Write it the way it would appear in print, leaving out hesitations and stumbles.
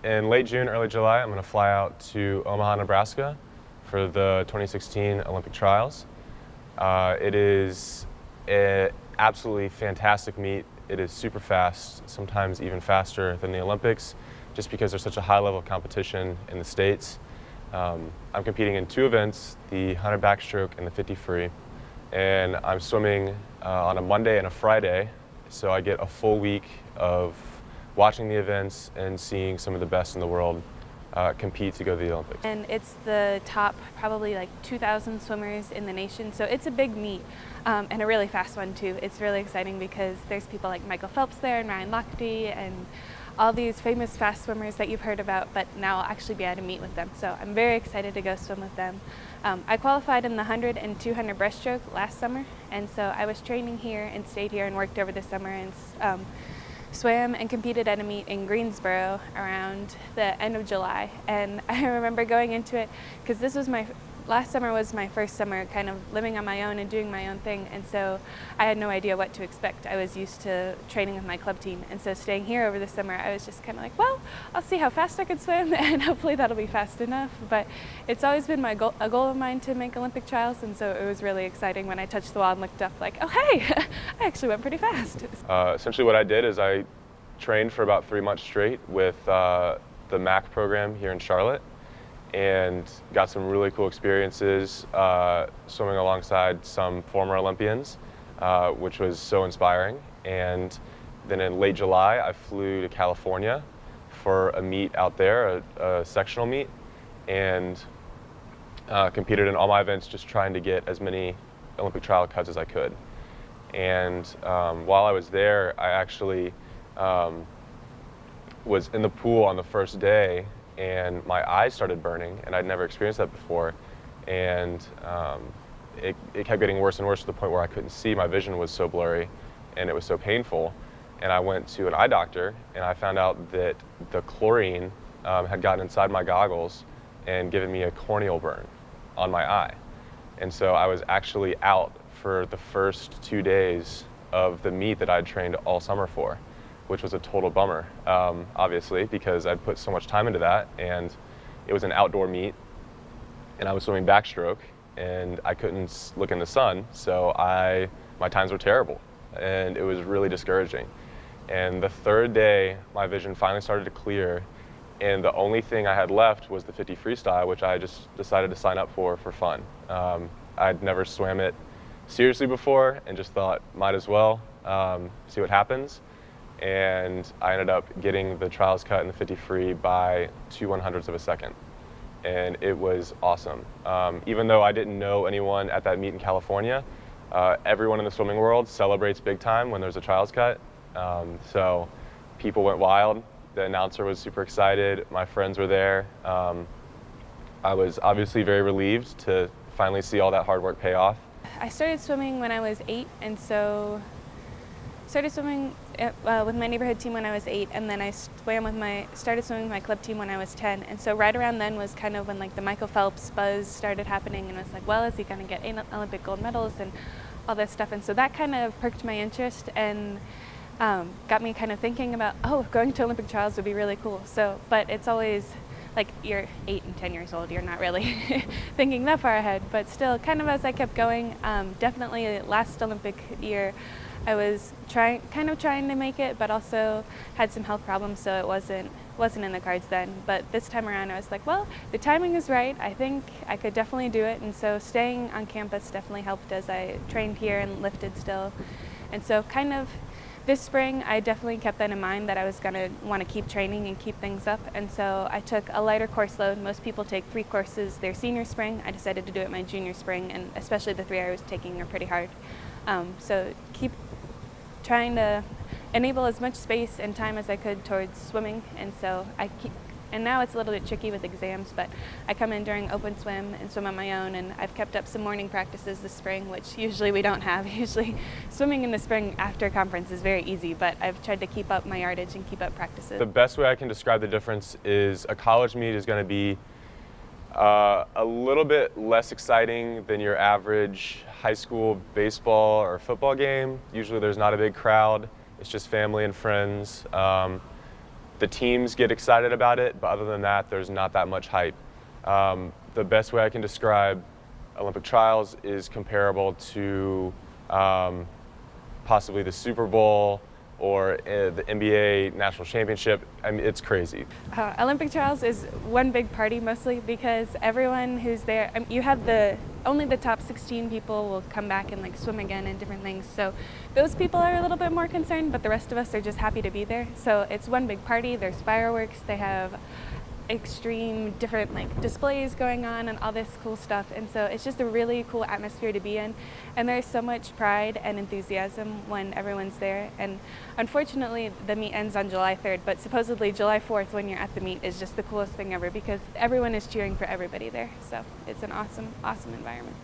In late June, early July, I'm going to fly out to Omaha, Nebraska for the 2016 Olympic trials. It is an absolutely fantastic meet. It is super fast, sometimes even faster than the Olympics, just because there's such a high level of competition in the States. I'm competing in two events, the 100 backstroke and the 50 free, and I'm swimming on a Monday and a Friday, so I get a full week of watching the events and seeing some of the best in the world compete to go to the Olympics. And it's the top probably like 2,000 swimmers in the nation, so it's a big meet and a really fast one too. It's really exciting because there's people like Michael Phelps there and Ryan Lochte and all these famous fast swimmers that you've heard about, but now I'll actually be able to meet with them. So I'm very excited to go swim with them. I qualified in the 100 and 200 breaststroke last summer, and so I was training here and stayed here and worked over the summer and swam and competed at a meet in Greensboro around the end of July. And I remember going into it because last summer was my first summer kind of living on my own and doing my own thing, and so I had no idea what to expect. I was used to training with my club team, and so staying here over the summer I was just kind of like, well, I'll see how fast I can swim and hopefully that'll be fast enough. But it's always been a goal of mine to make Olympic trials, and so it was really exciting when I touched the wall and looked up like, oh hey, I actually went pretty fast. Essentially what I did is I trained for about 3 months straight with the MAC program here in Charlotte, and got some really cool experiences swimming alongside some former Olympians, which was so inspiring. And then in late July, I flew to California for a meet out there, a sectional meet, and competed in all my events, just trying to get as many Olympic trial cuts as I could. And while I was there, I actually was in the pool on the first day, and my eyes started burning, and I'd never experienced that before. And it kept getting worse and worse to the point where I couldn't see. My vision was so blurry, and it was so painful. And I went to an eye doctor, and I found out that the chlorine had gotten inside my goggles and given me a corneal burn on my eye. And so I was actually out for the first 2 days of the meet that I'd trained all summer for, which was a total bummer, obviously, because I'd put so much time into that, and it was an outdoor meet, and I was swimming backstroke, and I couldn't look in the sun, so my times were terrible, and it was really discouraging. And the third day, my vision finally started to clear, and the only thing I had left was the 50 freestyle, which I just decided to sign up for fun. I'd never swam it seriously before, and just thought, might as well see what happens. And I ended up getting the trials cut in the 50 free by 2/100ths of a second. And it was awesome. Even though I didn't know anyone at that meet in California, everyone in the swimming world celebrates big time when there's a trials cut. So people went wild. The announcer was super excited. My friends were there. I was obviously very relieved to finally see all that hard work pay off. I started swimming when I was 8, and so started swimming with my neighborhood team when I was 8, and then I started swimming with my club team when I was 10. And so right around then was kind of when like the Michael Phelps buzz started happening, and it was like, well, is he going to get 8 Olympic gold medals and all this stuff? And so that kind of perked my interest and got me kind of thinking about, oh, going to Olympic trials would be really cool. So, but it's always like you're 8 and 10 years old, you're not really thinking that far ahead. But still, kind of as I kept going, definitely last Olympic year, I was trying to make it, but also had some health problems, so it wasn't in the cards then. But this time around, I was like, well, the timing is right. I think I could definitely do it, and so staying on campus definitely helped as I trained here and lifted still. And so kind of this spring, I definitely kept that in mind, that I was going to want to keep training and keep things up. And so I took a lighter course load. Most people take 3 courses their senior spring. I decided to do it my junior spring, and especially the 3 I was taking are pretty hard. So keep trying to enable as much space and time as I could towards swimming. And so and now it's a little bit tricky with exams, but I come in during open swim and swim on my own, and I've kept up some morning practices this spring, which usually we don't have. Usually swimming in the spring after conference is very easy, but I've tried to keep up my yardage and keep up practices. The best way I can describe the difference is a college meet is going to be a little bit less exciting than your average high school baseball or football game. Usually there's not a big crowd. It's just family and friends. the teams get excited about it, but other than that, there's not that much hype. The best way I can describe Olympic trials is comparable to possibly the Super Bowl or the NBA national championship. I mean, it's crazy. Olympic trials is one big party mostly because everyone who's there, you have only the top 16 people will come back and like swim again and different things. So those people are a little bit more concerned, but the rest of us are just happy to be there. So it's one big party. There's fireworks. They have extreme different like displays going on and all this cool stuff, and so it's just a really cool atmosphere to be in, and there's so much pride and enthusiasm when everyone's there. And unfortunately the meet ends on July 3rd, but supposedly July 4th when you're at the meet is just the coolest thing ever because everyone is cheering for everybody there. So it's an awesome environment.